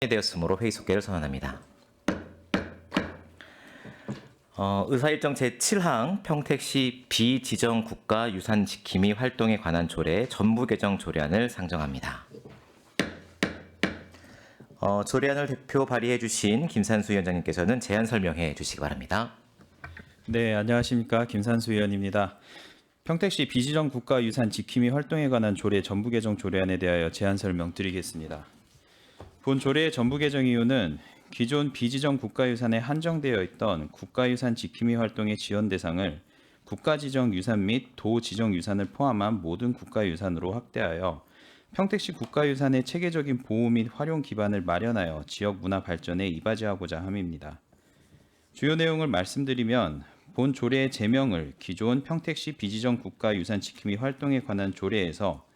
되었으므로 회의 속개를 선언합니다. 의사일정 제7항 평택시 비지정 국가유산 지킴이 활동에 관한 조례 전부 개정 조례안을 상정합니다. 조례안을 대표 발의해 주신 김산수 위원장님께서는 제안 설명해 주시기 바랍니다. 네, 안녕하십니까. 김산수 의원입니다. 평택시 비지정 국가유산 지킴이 활동에 관한 조례 전부 개정 조례안에 대하여 제안 설명드리겠습니다. 본 조례의 전부 개정 이유는 기존 비지정 국가유산에 한정되어 있던 국가유산 지킴이 활동의 지원 대상을 국가지정 유산 및 도지정 유산을 포함한 모든 국가유산으로 확대하여 평택시 국가유산의 체계적인 보호 및 활용 기반을 마련하여 지역 문화 발전에 이바지하고자 함입니다. 주요 내용을 말씀드리면 본 조례의 제명을 기존 평택시 비지정 국가유산 지킴이 활동에 관한 조례에서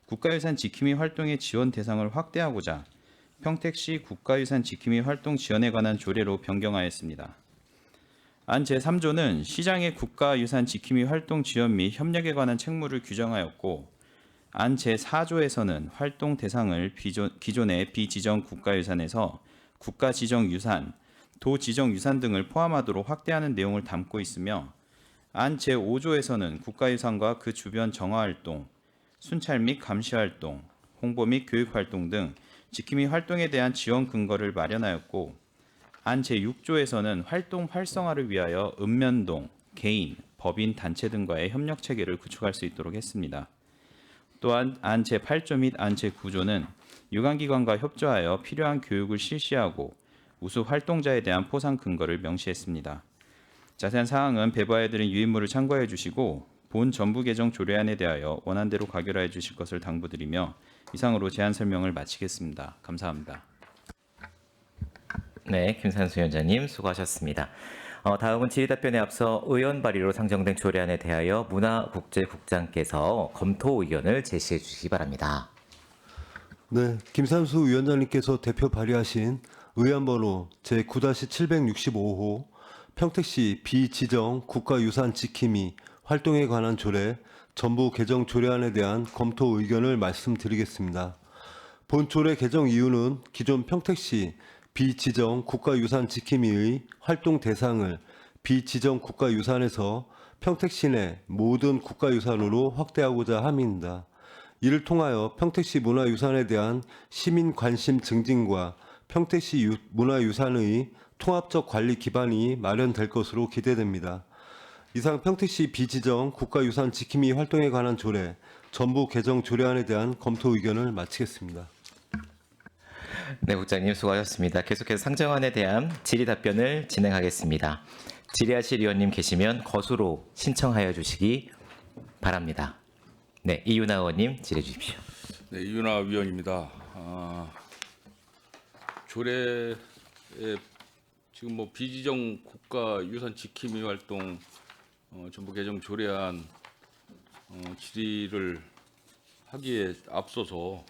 국가유산 지킴이 활동의 지원 대상을 확대하고자 평택시 국가유산 지킴이 활동 지원에 관한 조례로 변경하였습니다. 안 제3조는 시장의 국가유산 지킴이 활동 지원 및 협력에 관한 책무를 규정하였고, 안 제4조에서는 활동 대상을 기존의 비지정 국가유산에서 국가지정유산, 도지정유산 등을 포함하도록 확대하는 내용을 담고 있으며, 안 제5조에서는 국가유산과 그 주변 정화활동, 순찰 및 감시활동, 홍보 및 교육활동 등 지킴이 활동에 대한 지원 근거를 마련하였고, 안 제6조에서는 활동 활성화를 위하여 읍면동, 개인, 법인, 단체 등과의 협력 체계를 구축할 수 있도록 했습니다. 또한 안 제8조 및 안 제9조는 유관기관과 협조하여 필요한 교육을 실시하고 우수 활동자에 대한 포상 근거를 명시했습니다. 자세한 사항은 배부하여드린 유인물을 참고해 주시고 본 전부 개정 조례안에 대하여 원안대로 가결하여 주실 것을 당부드리며 이상으로 제안 설명을 마치겠습니다. 감사합니다. 네, 김산수 위원장님 수고하셨습니다. 다음은 질의답변에 앞서 의원 발의로 상정된 조례안에 대하여 문화국제국장께서 검토 의견을 제시해 주시기 바랍니다. 네, 김산수 위원장님께서 대표 발의하신 의안번호 제9-765호 평택시 비지정 국가유산 지킴이 활동에 관한 조례 전부 개정 조례안에 대한 검토 의견을 말씀드리겠습니다. 본 조례 개정 이유는 기존 평택시 비지정 국가유산 지킴이의 활동 대상을 비지정 국가유산에서 평택시 내 모든 국가유산으로 확대하고자 함입니다. 이를 통하여 평택시 문화유산에 대한 시민 관심 증진과 평택시 문화유산의 통합적 관리 기반이 마련될 것으로 기대됩니다. 이상 평택시 비지정 국가유산 지킴이 활동에 관한 조례 전부 개정 조례안에 대한 검토 의견을 마치겠습니다. 네, 국장님 수고하셨습니다. 계속해서 상정안에 대한 질의답변을 진행하겠습니다. 질의하실 의원님 계시면 거수로 신청하여 주시기 바랍니다. 네, 이윤아 의원님 질의해 주십시오. 네, 이윤아 위원입니다. 조례에 지금 뭐 비지정 국가유산 지킴이 활동 전부 개정 조례안 질의를 하기에 앞서서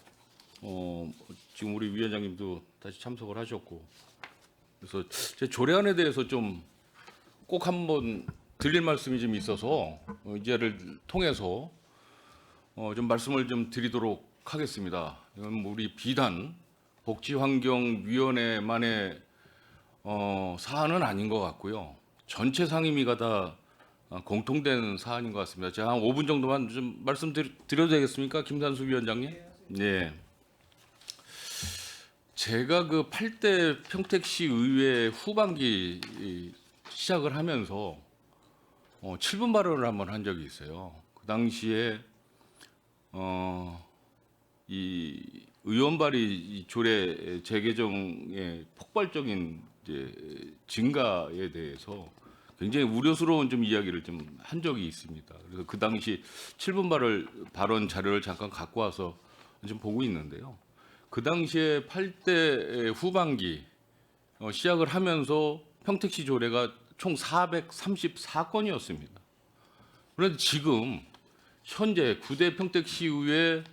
지금 우리 위원장님도 다시 참석을 하셨고 그래서 제 조례안에 대해서 좀 꼭 한번 드릴 말씀이 좀 있어서 이제를 통해서 좀 말씀을 좀 드리도록 하겠습니다. 이건 뭐 우리 비단 복지환경위원회만의 사안은 아닌 것 같고요. 전체 상임위가 다 공통된 사안인 것 같습니다. 제가 한 5분 정도만 좀 말씀드려도 되겠습니까, 김산수 위원장님? 네. 제가 그 8대 평택시 의회 후반기 시작을 하면서 7분 발언을 한번 한 적이 있어요. 그 당시에 이 의원 발의 조례 재개정의 폭발적인 이제 증가에 대해서 굉장히 우려스러운 좀 이야기를 좀 한 적이 있습니다. 그래서 그 당시 7분 발언 자료를 잠깐 갖고 와서 좀 보고 있는데요. 그 당시에 8대 후반기 시작을 하면서 평택시 조례가 총 434건이었습니다. 그런데 지금 현재 9대 평택시의회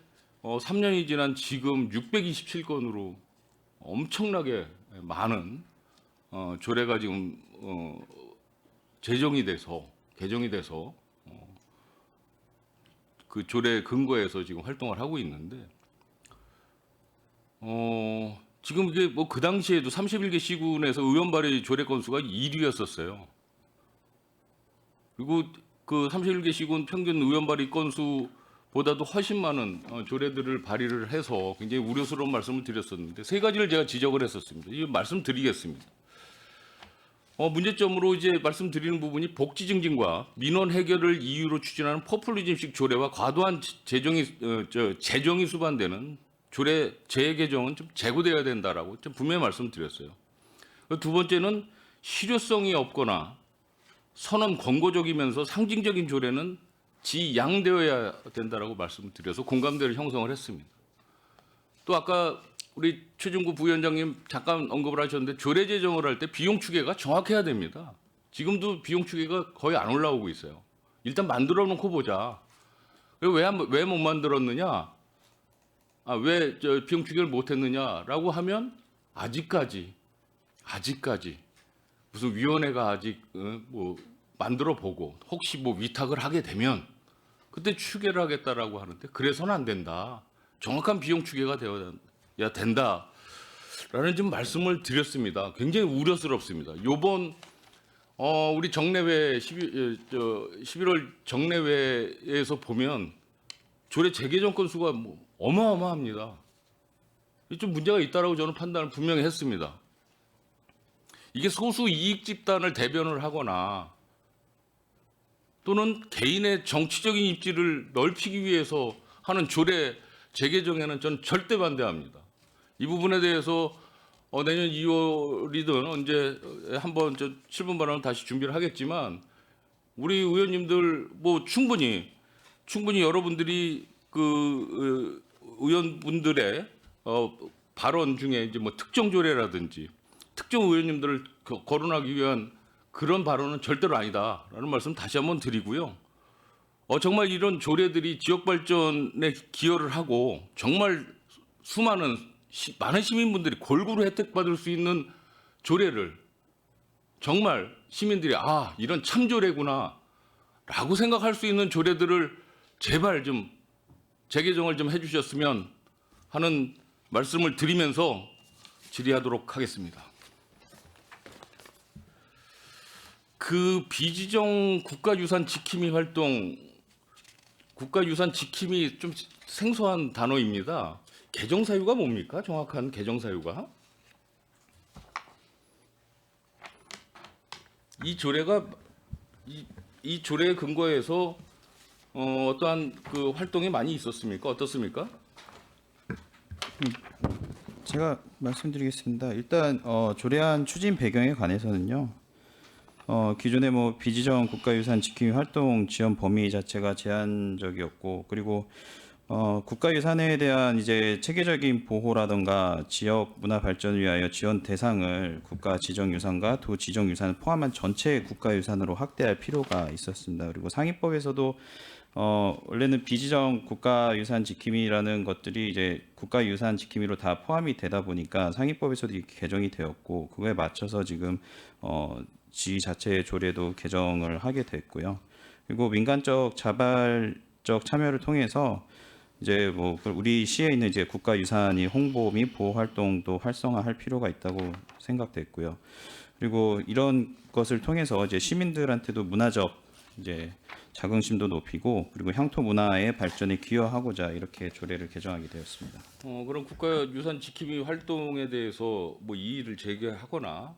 3년이 지난 지금 627건으로 엄청나게 많은 조례가 지금 개정이 돼서 그 조례 근거에서 지금 활동을 하고 있는데 지금 이게 뭐 그 당시에도 31개 시군에서 의원 발의 조례 건수가 1위였었어요. 그리고 그 31개 시군 평균 의원 발의 건수보다도 훨씬 많은 조례들을 발의를 해서 굉장히 우려스러운 말씀을 드렸었는데 세 가지를 제가 지적을 했었습니다. 이 말씀드리겠습니다. 문제점으로 이제 말씀드리는 부분이 복지 증진과 민원 해결을 이유로 추진하는 포퓰리즘식 조례와 과도한 재정이 수반되는 조례 재개정은 좀 제고돼야 된다라고 좀 분명히 말씀드렸어요. 두 번째는 실효성이 없거나 선언 권고적이면서 상징적인 조례는 지양되어야 된다라고 말씀드려서 공감대를 형성을 했습니다. 또 아까 우리 최종구 부위원장님 잠깐 언급을 하셨는데 조례 제정을 할 때 비용 추계가 정확해야 됩니다. 지금도 비용 추계가 거의 안 올라오고 있어요. 일단 만들어 놓고 보자. 왜 못 만들었느냐? 왜 비용 추계를 못 했느냐라고 하면 아직까지 무슨 위원회가 아직 뭐 만들어 보고 혹시 뭐 위탁을 하게 되면 그때 추계를 하겠다라고 하는데 그래서는 안 된다. 정확한 비용 추계가 되어야 된다라는 좀 말씀을 드렸습니다. 굉장히 우려스럽습니다. 요번 우리 정례회 11월 정례회에서 보면 조례 재개정 건수가 뭐 어마어마합니다. 좀 문제가 있다라고 저는 판단을 분명히 했습니다. 이게 소수 이익 집단을 대변을 하거나 또는 개인의 정치적인 입지를 넓히기 위해서 하는 조례 재개정에는 저는 절대 반대합니다. 이 부분에 대해서 내년 2월이든 언제 한번 7분 발언을 다시 준비를 하겠지만 우리 의원님들 뭐 충분히 여러분들이 그 의원분들의 발언 중에 이제 뭐 특정 조례라든지 특정 의원님들을 거론하기 위한 그런 발언은 절대로 아니다라는 말씀 다시 한번 드리고요. 정말 이런 조례들이 지역 발전에 기여를 하고 정말 많은 시민분들이 골고루 혜택받을 수 있는 조례를 정말 시민들이 이런 참 조례구나라고 생각할 수 있는 조례들을 제발 좀 재개정을 좀 해주셨으면 하는 말씀을 드리면서 질의하도록 하겠습니다. 그 비지정 국가유산 지킴이 활동, 국가유산 지킴이 좀 생소한 단어입니다. 개정 사유가 뭡니까? 정확한 개정 사유가? 이 조례가 이 조례에 근거해서 어떠한 그 활동이 많이 있었습니까? 어떻습니까? 제가 말씀드리겠습니다. 일단 조례안 추진 배경에 관해서는요. 기존에 뭐 비지정 국가유산 지킴이 활동 지원 범위 자체가 제한적이었고 그리고 국가유산에 대한 이제 체계적인 보호라든가 지역 문화 발전을 위하여 지원 대상을 국가 지정유산과 도 지정유산을 포함한 전체 국가유산으로 확대할 필요가 있었습니다. 그리고 상위법에서도 원래는 비지정 국가유산 지킴이라는 것들이 이제 국가유산 지킴이로 다 포함이 되다 보니까 상위법에서도 이렇게 개정이 되었고 그거에 맞춰서 지금 지 자체의 조례도 개정을 하게 됐고요. 그리고 민간적 자발적 참여를 통해서 이제 뭐 우리 시에 있는 이제 국가유산이 홍보 및 보호 활동도 활성화할 필요가 있다고 생각됐고요. 그리고 이런 것을 통해서 이제 시민들한테도 문화적 이제 자긍심도 높이고 그리고 향토 문화의 발전에 기여하고자 이렇게 조례를 개정하게 되었습니다. 그럼 국가유산 지킴이 활동에 대해서 뭐 이의를 제기하거나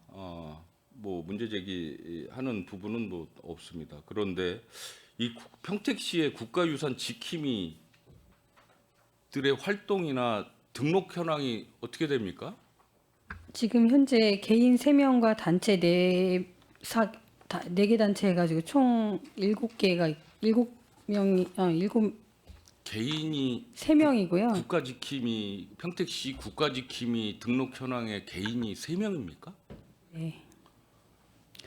뭐 문제 제기하는 부분은 뭐 없습니다. 그런데 이 평택시의 국가유산 지킴이들의 활동이나 등록 현황이 어떻게 됩니까? 지금 현재 개인 3명과 단체 4개 단체 해가지고 총 7개가 7명이 개인이 3명이고요. 국가지킴이 평택시 국가지킴이 등록 현황에 개인이 3명입니까? 네.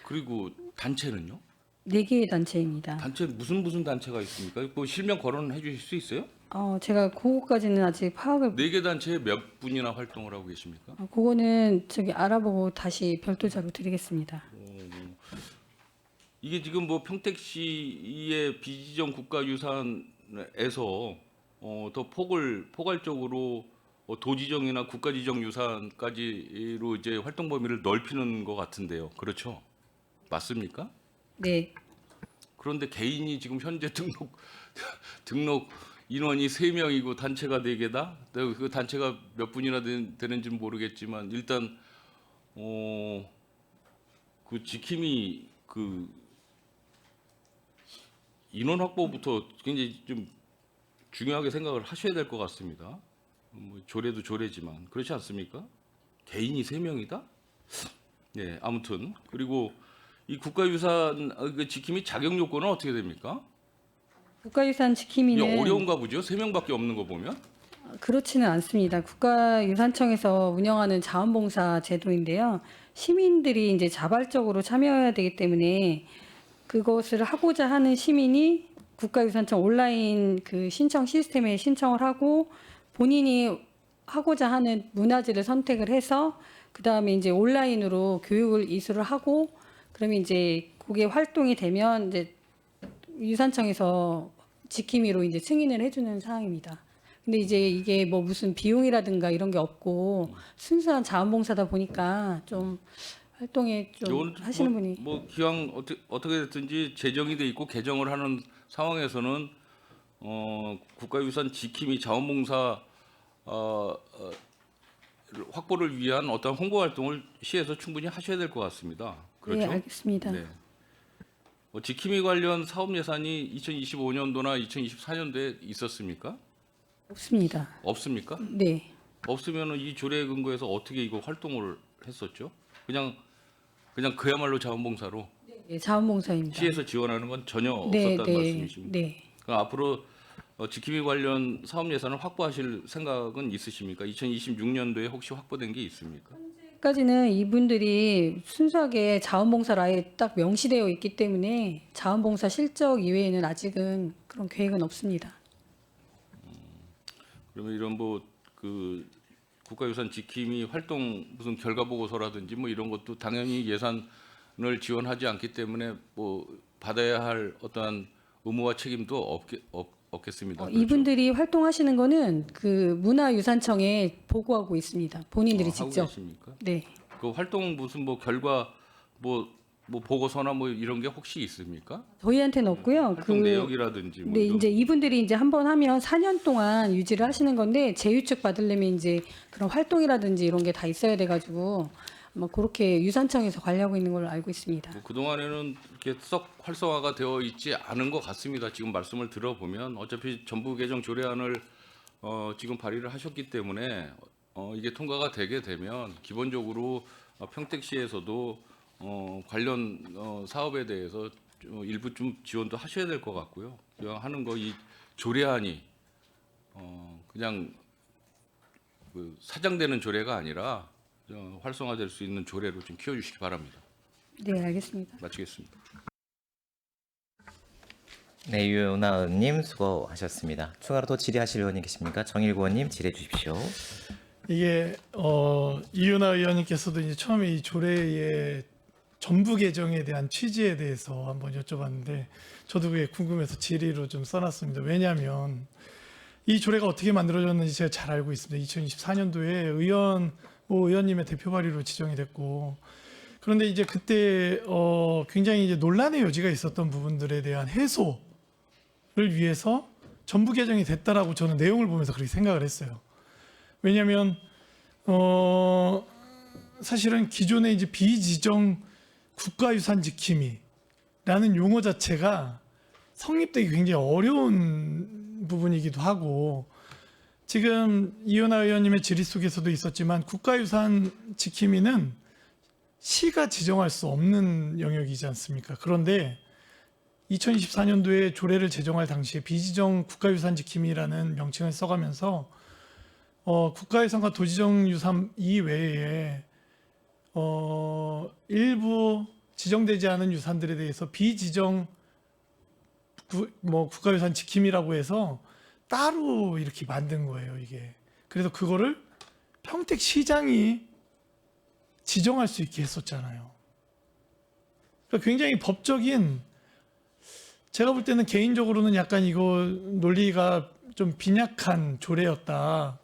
그리고 단체는요? 4개의 단체입니다. 단체 무슨 단체가 있습니까? 그 실명 거론해 주실 수 있어요? 제가 그거까지는 아직 파악을 4개 단체에 몇 분이나 활동을 하고 계십니까? 그거는 알아보고 다시 별도 자료 드리겠습니다. 이게 지금 뭐 평택시의 비지정 국가유산에서 더 포괄적으로 도지정이나 국가지정 유산까지로 이제 활동 범위를 넓히는 것 같은데요. 그렇죠? 맞습니까? 네. 그런데 개인이 지금 현재 등록 인원이 3명이고 단체가 4개다. 그 단체가 몇 분이나 되는지는 모르겠지만 일단 그 지킴이 그 인원 확보부터 굉장히 좀 중요하게 생각을 하셔야 될 것 같습니다. 뭐 조례도 조례지만 그렇지 않습니까? 개인이 3명이다? 네, 아무튼 그리고 이 국가유산 그 지킴이 자격 요건은 어떻게 됩니까? 국가유산 이게 지킴이는 어려운가 보죠. 3명밖에 없는 거 보면. 그렇지는 않습니다. 국가유산청에서 운영하는 자원봉사 제도인데요. 시민들이 이제 자발적으로 참여해야 되기 때문에 그것을 하고자 하는 시민이 국가유산청 온라인 그 신청 시스템에 신청을 하고 본인이 하고자 하는 문화재를 선택을 해서 그 다음에 이제 온라인으로 교육을 이수를 하고 그러면 이제 그게 활동이 되면 이제 유산청에서 지킴이로 이제 승인을 해주는 사항입니다. 근데 이제 이게 뭐 무슨 비용이라든가 이런 게 없고 순수한 자원봉사다 보니까 좀 활동에 좀 이거는 하시는 분이 뭐 기왕 어떻게 됐든지 제정이 돼 있고 개정을 하는 상황에서는 국가유산 지킴이 자원봉사 확보를 위한 어떤 홍보 활동을 시에서 충분히 하셔야 될 것 같습니다. 그렇죠? 네, 알겠습니다. 네. 지킴이 관련 사업 예산이 2025년도나 2024년도에 있었습니까? 없습니다. 없습니까? 네. 없으면은 이 조례 근거에서 어떻게 이거 활동을 했었죠? 그냥 그야말로 자원봉사로 네, 자원봉사입니다. 시에서 지원하는 건 전혀 네, 없었다는 네, 말씀이십니까? 네. 그럼 앞으로 지킴이 관련 사업 예산을 확보하실 생각은 있으십니까? 2026년도에 혹시 확보된 게 있습니까? 까지는 이분들이 순수하게 자원봉사로 아예 딱 명시되어 있기 때문에 자원봉사 실적 이외에는 아직은 그런 계획은 없습니다. 그러면 이런 뭐 그 국가유산 지킴이 활동 무슨 결과 보고서라든지 뭐 이런 것도 당연히 예산을 지원하지 않기 때문에 뭐 받아야 할 어떠한 의무와 책임도 없겠습니다. 그렇죠? 이분들이 활동하시는 거는 그 문화유산청에 보고하고 있습니다. 본인들이 하고 직접. 계십니까? 네. 그 활동 무슨 뭐 결과 뭐 보고서나 뭐 이런 게 혹시 있습니까? 저희한테는 없고요. 활동 내역이라든지 뭐 네, 이런 이제 이분들이 이제 한 번 하면 4년 동안 유지를 하시는 건데 재유축 받으려면 이제 그런 활동이라든지 이런 게 다 있어야 돼가지고 아마 그렇게 유산청에서 관리하고 있는 걸로 알고 있습니다. 뭐 그동안에는 이렇게 썩 활성화가 되어 있지 않은 것 같습니다. 지금 말씀을 들어보면 어차피 전부 개정 조례안을 지금 발의를 하셨기 때문에 이게 통과가 되게 되면 기본적으로 평택시에서도 관련 사업에 대해서 일부 좀 지원도 하셔야 될 것 같고요. 그냥 하는 거 이 조례안이 그냥 그 사장되는 조례가 아니라 활성화될 수 있는 조례로 좀 키워주시기 바랍니다. 네, 알겠습니다. 마치겠습니다. 네, 유은하 의원님 수고하셨습니다. 추가로 또 질의하실 의원님 계십니까? 정일구 의원님 질의해 주십시오. 이게 이윤아 의원님께서도 이제 처음에 이 조례의 전부 개정에 대한 취지에 대해서 한번 여쭤봤는데 저도 그게 궁금해서 질의로 좀 써놨습니다. 왜냐하면 이 조례가 어떻게 만들어졌는지 제가 잘 알고 있습니다. 2024년도에 의원님의 대표 발의로 지정이 됐고 그런데 이제 그때 굉장히 이제 논란의 여지가 있었던 부분들에 대한 해소를 위해서 전부 개정이 됐다라고 저는 내용을 보면서 그렇게 생각을 했어요. 왜냐하면 사실은 기존의 이제 비지정 국가유산 지킴이라는 용어 자체가 성립되기 굉장히 어려운 부분이기도 하고 지금 이현아 의원님의 질의 속에서도 있었지만 국가유산 지킴이는 시가 지정할 수 없는 영역이지 않습니까? 그런데 2024년도에 조례를 제정할 당시에 비지정 국가유산 지킴이라는 명칭을 써가면서 국가유산과 도지정유산 이외에 일부 지정되지 않은 유산들에 대해서 비지정 국가유산 지킴이라고 해서 따로 이렇게 만든 거예요, 이게. 그래서 그거를 평택시장이 지정할 수 있게 했었잖아요. 그러니까 굉장히 법적인, 제가 볼 때는 개인적으로는 약간 이거 논리가 좀 빈약한 조례였다라는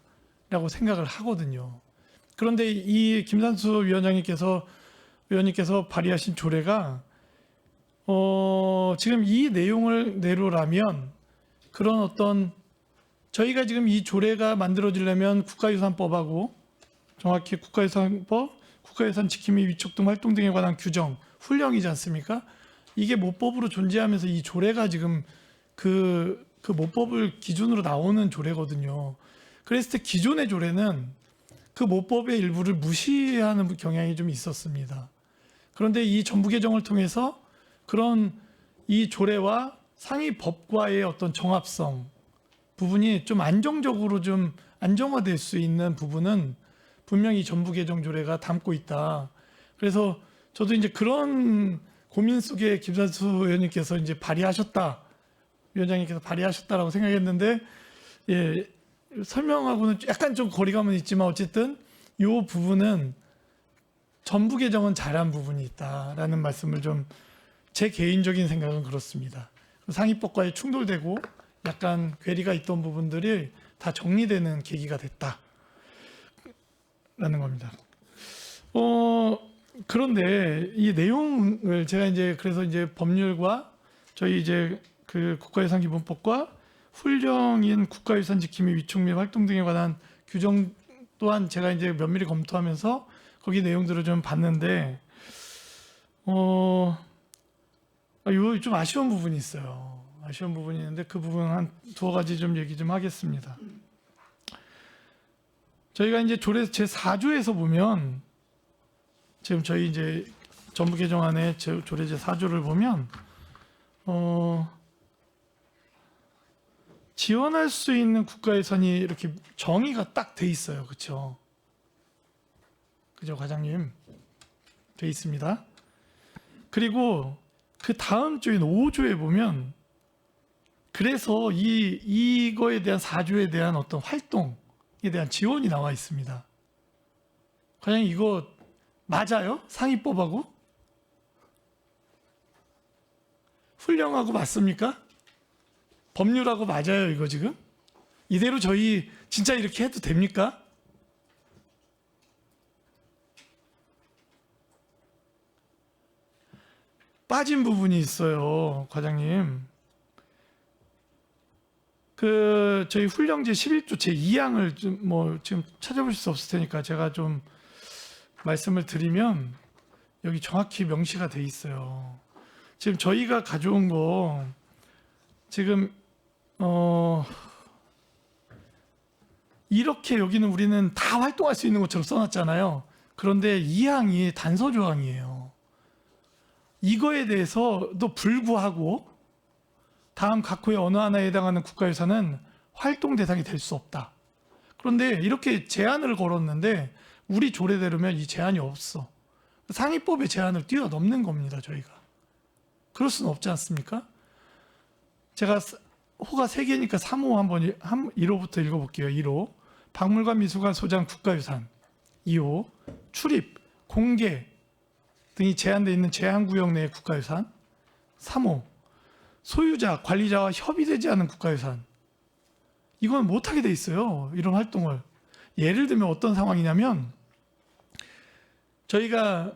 조례라고 생각을 하거든요. 그런데 이 김산수 의원님께서 발의하신 조례가 지금 이 내용을 내로라면 그런 어떤 저희가 지금 이 조례가 만들어지려면 국가유산법하고 정확히 국가유산법, 국가유산 지킴 및 위촉 등 활동 등에 관한 규정, 훈령이지 않습니까? 이게 모법으로 존재하면서 이 조례가 지금 그 모법을 기준으로 나오는 조례거든요. 그랬을 때 기존의 조례는 그 모법의 일부를 무시하는 경향이 좀 있었습니다. 그런데 이 전부 개정을 통해서 그런 이 조례와 상위 법과의 어떤 정합성 부분이 좀 안정적으로 좀 안정화될 수 있는 부분은 분명히 전부 개정 조례가 담고 있다. 그래서 저도 이제 그런 고민 속에 김산수 의원님께서 이제 위원장님께서 발의하셨다라고 생각했는데, 예, 설명하고는 약간 좀 거리감은 있지만 어쨌든 이 부분은 전부 개정은 잘한 부분이 있다라는 말씀을 좀 제 개인적인 생각은 그렇습니다. 상위법과의 충돌되고 약간 괴리가 있던 부분들이 다 정리되는 계기가 됐다라는 겁니다. 그런데 이 내용을 제가 이제 그래서 이제 법률과 저희 이제 그 국가유산기본법과 훈령인 국가유산 지킴 및 위촉 및 활동 등에 관한 규정 또한 제가 이제 면밀히 검토하면서 거기 내용들을 좀 봤는데 요 좀 아쉬운 부분이 있어요. 아쉬운 부분이 있는데 그 부분 한 두어 가지 좀 얘기 좀 하겠습니다. 저희가 이제 조례 제4조에서 보면 지금 저희 이제 전부 개정안의 조례 제4조를 보면 지원할 수 있는 국가예산이 이렇게 정의가 딱 돼 있어요. 그렇죠? 그죠, 과장님? 돼 있습니다. 그리고 그 다음 조인 5조에 보면 그래서 이거에 대한 4조에 대한 어떤 활동에 대한 지원이 나와 있습니다. 과장님 이거 맞아요? 상위법하고? 훈령하고 맞습니까? 법률하고 맞아요 이거 지금? 이대로 저희 진짜 이렇게 해도 됩니까? 빠진 부분이 있어요, 과장님. 그 저희 훈령제 11조 제 2항을 좀 뭐 지금 찾아보실 수 없을 테니까 제가 좀 말씀을 드리면 여기 정확히 명시가 돼 있어요. 지금 저희가 가져온 거 지금 이렇게 여기는 우리는 다 활동할 수 있는 것처럼 써놨잖아요. 그런데 2항이 단서 조항이에요. 이거에 대해서도 불구하고 다음 각 호의 어느 하나에 해당하는 국가유산은 활동 대상이 될 수 없다. 그런데 이렇게 제한을 걸었는데 우리 조례대로면 이 제한이 없어. 상위법의 제한을 뛰어넘는 겁니다, 저희가. 그럴 수는 없지 않습니까? 제가 호가 3개니까 3호 한번 1호부터 읽어볼게요. 1호 박물관, 미술관, 소장, 국가유산. 2호 출입, 공개 등이 제한되어 있는 제한구역 내의 국가유산. 3호 소유자, 관리자와 협의되지 않은 국가유산. 이건 못하게 돼 있어요. 이런 활동을. 예를 들면 어떤 상황이냐면 저희가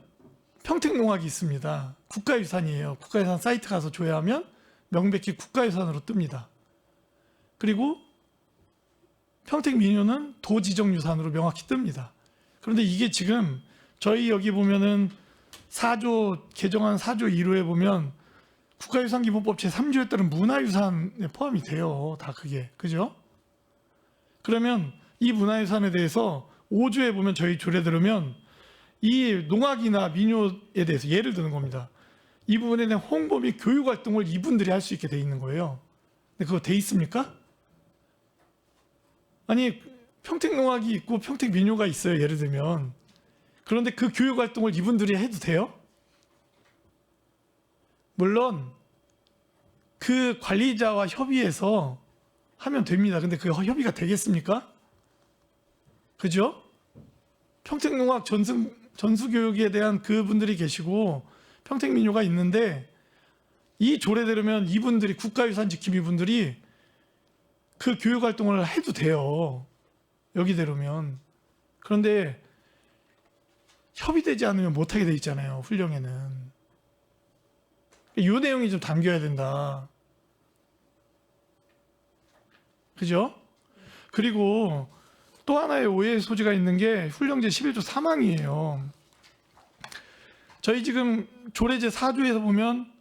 평택농악이 있습니다. 국가유산이에요. 국가유산 사이트 가서 조회하면 명백히 국가유산으로 뜹니다. 그리고 평택민요는 도지정유산으로 명확히 뜹니다. 그런데 이게 지금 저희 여기 보면은 4조 개정안 4조 1호에 보면 국가유산기본법 제3조에 따른 문화유산에 포함이 돼요. 다 그게. 그죠? 그러면 이 문화유산에 대해서 5조에 보면 저희 조례 들으면 이 농악이나 민요에 대해서 예를 드는 겁니다. 이 부분에 대한 홍보 및 교육 활동을 이분들이 할 수 있게 돼 있는 거예요. 근데 그거 돼 있습니까? 아니 평택농악이 있고 평택민요가 있어요. 예를 들면. 그런데 그 교육 활동을 이분들이 해도 돼요? 물론 그 관리자와 협의해서 하면 됩니다. 근데 그 협의가 되겠습니까? 그죠? 평택농악 전수교육에 대한 그분들이 계시고 평택민요가 있는데 이 조례대로면 이분들이 국가유산 지킴이 분들이 그 교육 활동을 해도 돼요. 여기대로면. 그런데 협의되지 않으면 못하게 돼 있잖아요. 훈령에는. 이 내용이 좀 담겨야 된다. 그죠? 그리고 또 하나의 오해의 소지가 있는 게 훈령제 11조 3항이에요. 저희 지금 조례제 4조에서 보면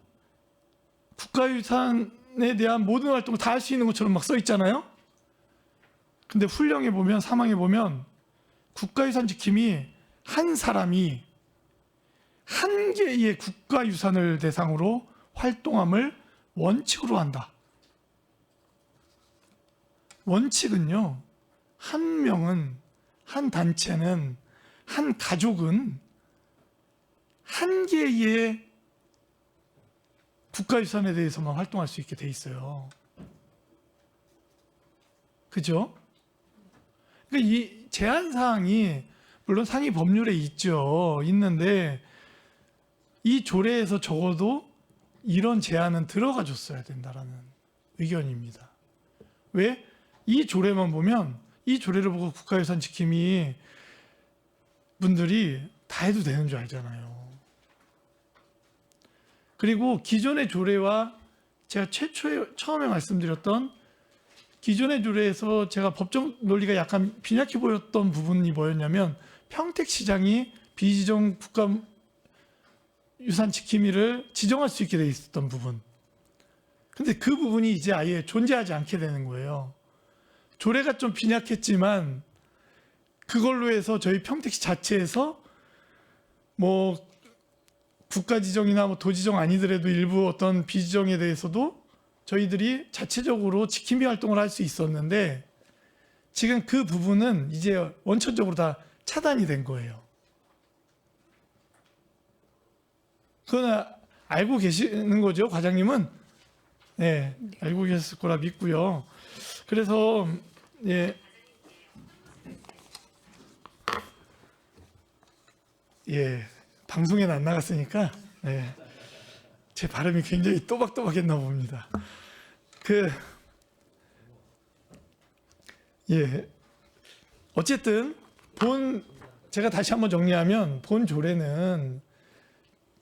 국가유산에 대한 모든 활동을 다 할 수 있는 것처럼 막 써 있잖아요. 근데 훈령에 보면 3항에 보면 국가유산 지킴이 한 사람이 한 개의 국가유산을 대상으로 활동함을 원칙으로 한다. 원칙은요, 한 명은, 한 단체는, 한 가족은 한 개의 국가유산에 대해서만 활동할 수 있게 돼 있어요. 그죠? 그러니까 이 제한 사항이 물론 상위 법률에 있는데 이 조례에서 적어도 이런 제한은 들어가 줬어야 된다라는 의견입니다. 왜? 이 조례만 보면, 이 조례를 보고 국가유산 지킴이 분들이 다 해도 되는 줄 알잖아요. 그리고 기존의 조례와 제가 처음에 말씀드렸던 기존의 조례에서 제가 법적 논리가 약간 빈약해 보였던 부분이 뭐였냐면, 평택시장이 비지정 국가유산 지킴이를 지정할 수 있게 돼 있었던 부분. 근데 그 부분이 이제 아예 존재하지 않게 되는 거예요. 조례가 좀 빈약했지만 그걸로 해서 저희 평택시 자체에서 뭐 국가지정이나 뭐 도지정 아니더라도 일부 어떤 비지정에 대해서도 저희들이 자체적으로 지킴이 활동을 할 수 있었는데, 지금 그 부분은 이제 원천적으로 다 차단이 된 거예요. 그건 알고 계시는 거죠, 과장님은? 네, 알고 계셨을 거라 믿고요. 그래서 방송에는 안 나갔으니까 제 발음이 굉장히 또박또박했나 봅니다. 어쨌든 제가 다시 한번 정리하면, 본 조례는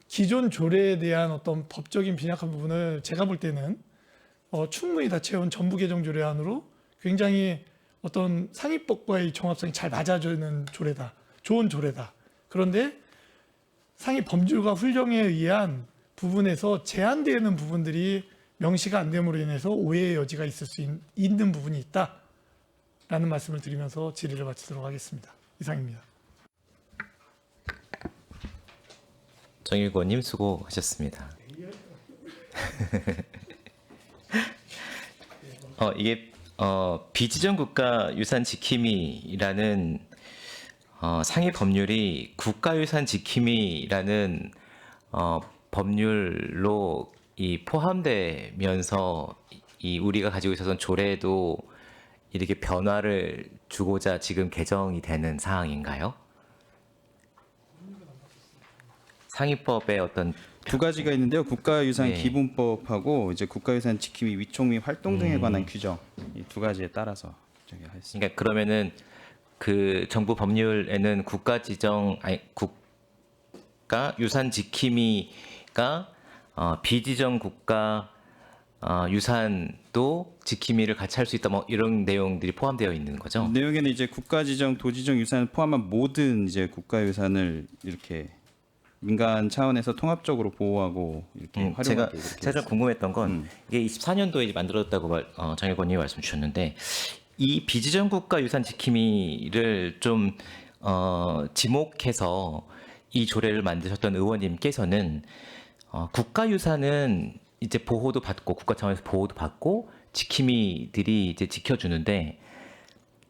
기존 조례에 대한 어떤 법적인 빈약한 부분을 제가 볼 때는 충분히 다 채운 전부 개정 조례안으로 굉장히 어떤 상위법과의 종합성이 잘 맞아주는 조례다. 좋은 조례다. 그런데 상위 법률과 훈령에 의한 부분에서 제한되는 부분들이 명시가 안 됨으로 인해서 오해의 여지가 있을 수 있는 부분이 있다라는 말씀을 드리면서 질의를 마치도록 하겠습니다. 이상입니다. 정일구 의원님 수고하셨습니다. 이게 비지정 국가 유산 지킴이라는 상위 법률이 국가유산 지킴이라는 법률로 포함되면서 우리가 가지고 있었던 조례도 이렇게 변화를 주고자 지금 개정이 되는 사항인가요? 상위법의 어떤 두 가지가 있는데요. 국가유산 네. 기본법하고 이제 국가유산 지킴이 위촉 및 활동 등에 관한 규정, 이 두 가지에 따라서 저기 하겠습니다. 그러니까 그러면은 그 정부 법률에는 국가 유산 지킴이가 비지정 국가 유산도 지킴이를 같이 할 수 있다, 뭐 이런 내용들이 포함되어 있는 거죠. 내용에는 이제 국가지정, 도지정 유산을 포함한 모든 이제 국가유산을 이렇게 민간 차원에서 통합적으로 보호하고 이렇게 활용하게 제가 이렇게 좀 궁금했던 건 이게 24년도에 만들어졌다고 정일권님이 말씀 주셨는데, 이 비지정 국가 유산 지킴이를 좀 지목해서 이 조례를 만드셨던 의원님께서는 국가 유산은 이제 보호도 받고 국가 차원에서 보호도 받고 지킴이들이 이제 지켜주는데,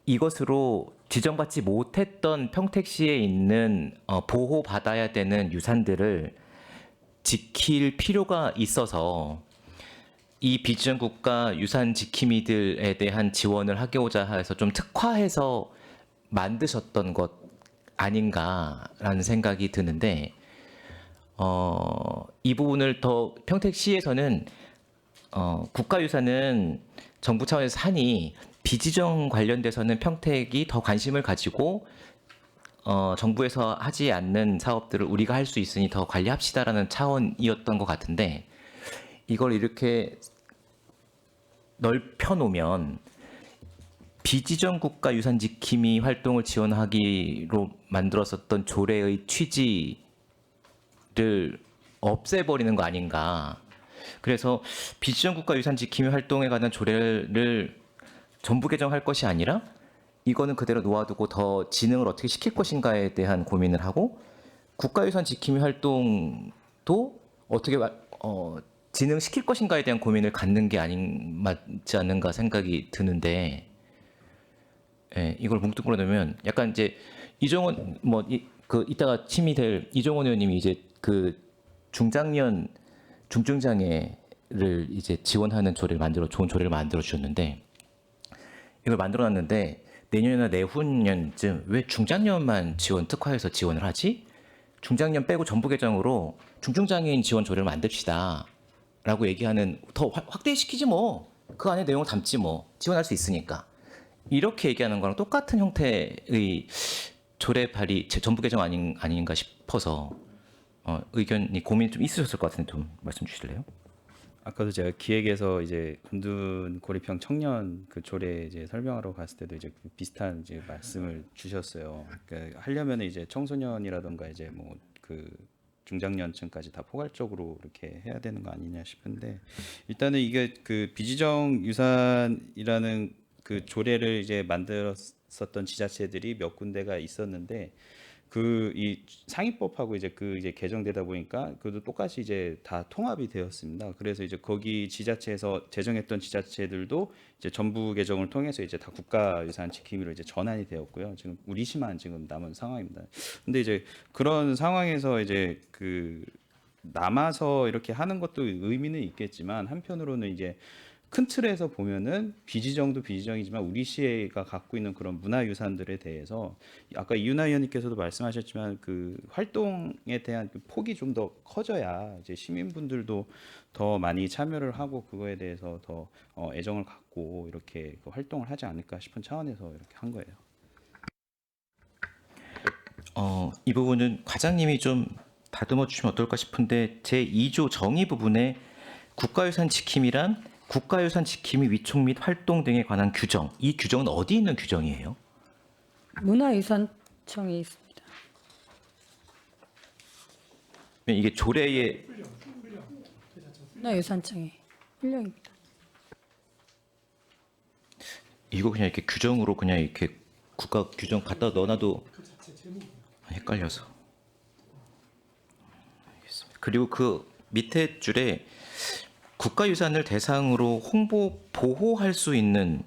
이것으로 지정받지 못했던 평택시에 있는 보호받아야 되는 유산들을 지킬 필요가 있어서 이 비지정 국가 유산 지킴이들에 대한 지원을 하고자 해서 좀 특화해서 만드셨던 것 아닌가라는 생각이 드는데, 이 부분을 더 평택시에서는 국가유산은 정부 차원에서 하니 비지정 관련돼서는 평택이 더 관심을 가지고 정부에서 하지 않는 사업들을 우리가 할 수 있으니 더 관리합시다라는 차원이었던 것 같은데 이걸 이렇게 넓혀 놓으면 비지정 국가 유산 지킴이 활동을 지원하기로 만들었었던 조례의 취지를 없애버리는 거 아닌가. 그래서 비지정 국가 유산 지킴이 활동에 관한 조례를 전부 개정할 것이 아니라 이거는 그대로 놓아두고 더 진흥을 어떻게 시킬 것인가에 대한 고민을 하고 국가유산 지킴이 활동도 어떻게 진흥시킬 것인가에 대한 고민을 갖는 게 맞지 않는가 생각이 드는데 예, 이걸 뭉뚱그려 놓으면 약간 이제 이종원 이따가 침이 될 이종원 의원님이 이제 그 중장년 중증장애를 이제 지원하는 좋은 조례를 만들어 주셨는데 이걸 만들어놨는데 내년이나 내후년쯤 왜 중장년만 특화해서 지원을 하지? 중장년 빼고 전부 개정으로 중증장애인 지원 조례를 만듭시다라고 얘기하는 더 확대시키지 뭐 그 안에 내용을 담지 뭐 지원할 수 있으니까 이렇게 얘기하는 거랑 똑같은 형태의 조례 발의 전부 개정 아닌가 싶어서 의견이 고민이 좀 있으셨을 것 같은데 좀 말씀 주실래요? 아까도 제가 기획에서 이제 은둔 고리평 청년 그 조례 이제 설명하러 갔을 때도 이제 비슷한 이제 말씀을 주셨어요. 그러니까 하려면 이제 청소년이라던가 이제 뭐 그 중장년층까지 다 포괄적으로 이렇게 해야 되는 거 아니냐 싶은데 일단은 이게 그 비지정 유산이라는 그 조례를 이제 만들었었던 지자체들이 몇 군데가 있었는데 그 이 상위법하고 이제 그 이제 개정되다 보니까 그도 똑같이 이제 다 통합이 되었습니다. 그래서 이제 거기 지자체에서 제정했던 지자체들도 이제 전부 개정을 통해서 이제 다 국가유산 지킴이로 이제 전환이 되었고요. 지금 우리시만 지금 남은 상황입니다. 근데 이제 그런 상황에서 이제 그 남아서 이렇게 하는 것도 의미는 있겠지만 한편으로는 이제 큰 틀에서 보면은 비지정도 비지정이지만 우리 시가 갖고 있는 그런 문화유산들에 대해서 아까 이윤아 의원님께서도 말씀하셨지만 그 활동에 대한 그 폭이 좀 더 커져야 이제 시민분들도 더 많이 참여를 하고 그거에 대해서 더 애정을 갖고 이렇게 그 활동을 하지 않을까 싶은 차원에서 이렇게 한 거예요. 이 부분은 과장님이 좀 다듬어 주시면 어떨까 싶은데 제 2조 정의 부분에 국가유산 지킴이란 국가유산 지킴이 위촉 및 활동 등에 관한 규정. 이 규정은 어디 있는 규정이에요? 문화유산청에 있습니다. 이게 조례에 문화유산청에 훈령입니다. 이거 그냥 이렇게 규정으로 그냥 이렇게 국가 규정 갖다 넣어놔도 헷갈려서. 알겠습니다. 그리고 그 밑에 줄에 국가유산을 대상으로 보호할 수 있는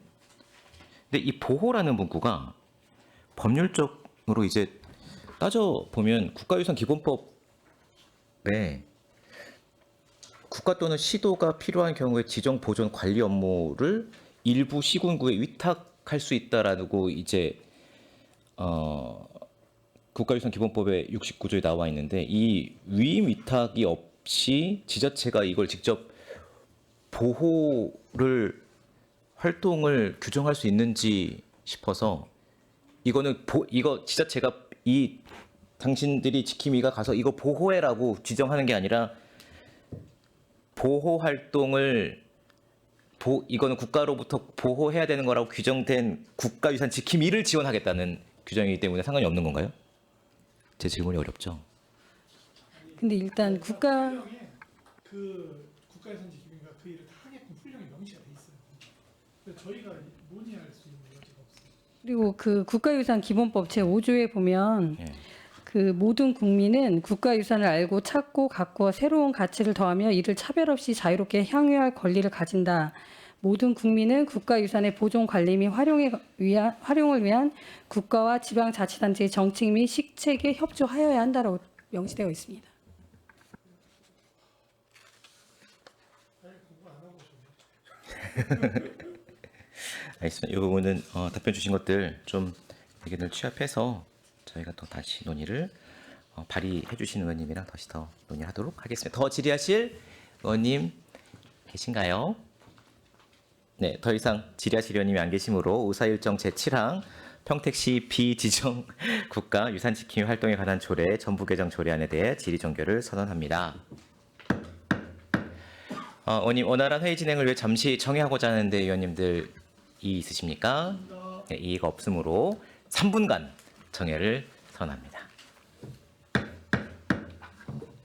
근데 이 보호라는 문구가 법률적으로 이제 따져 보면 국가유산 기본법에 국가 또는 시도가 필요한 경우에 지정 보존 관리 업무를 일부 시군구에 위탁할 수 있다라고 이제 국가유산 기본법의 69조에 나와 있는데 이 위임 위탁이 없이 지자체가 이걸 직접 보호를 활동을 규정할 수 있는지 싶어서 이거 지자체가 당신들이 지킴이가 가서 이거 보호해라고 지정하는 게 아니라 보호 활동을 이거는 국가로부터 보호해야 되는 거라고 규정된 국가유산 지킴이를 지원하겠다는 규정이기 때문에 상관이 없는 건가요? 제 질문이 어렵죠? 근데 일단 국가유산 지킴이가 그 일을 다 하게끔 훈령이 명시가 돼 있어요. 그래서 저희가 논의할 수 있는 여지가 없어요. 그리고 그 국가유산 기본법 제5조에 보면 예. 그 모든 국민은 국가유산을 알고 찾고 가꾸어 새로운 가치를 더하며 이를 차별 없이 자유롭게 향유할 권리를 가진다. 모든 국민은 국가유산의 보존 관리 및 활용을 위한 국가와 지방자치단체의 정책 및 시책에 협조하여야 한다라고 명시되어 있습니다. 알겠습니다. 이 부분은 답변 주신 것들 좀 의견을 취합해서 저희가 또 다시 논의를 발의해 주신 의원님이랑 다시 더 논의하도록 하겠습니다. 더 질의하실 의원님 계신가요? 네, 더 이상 질의하실 의원님이 안 계시므로 의사일정 제7항 평택시 비지정 국가 유산 지킴이 활동에 관한 조례 전부 개정 조례안에 대해 질의 종결을 선언합니다. 의원님, 원활한 회의 진행을 위해 잠시 청의하고자 하는데 의원님들 이의 있으십니까? 네, 이의가 없으므로 3분간 청회를 선언합니다.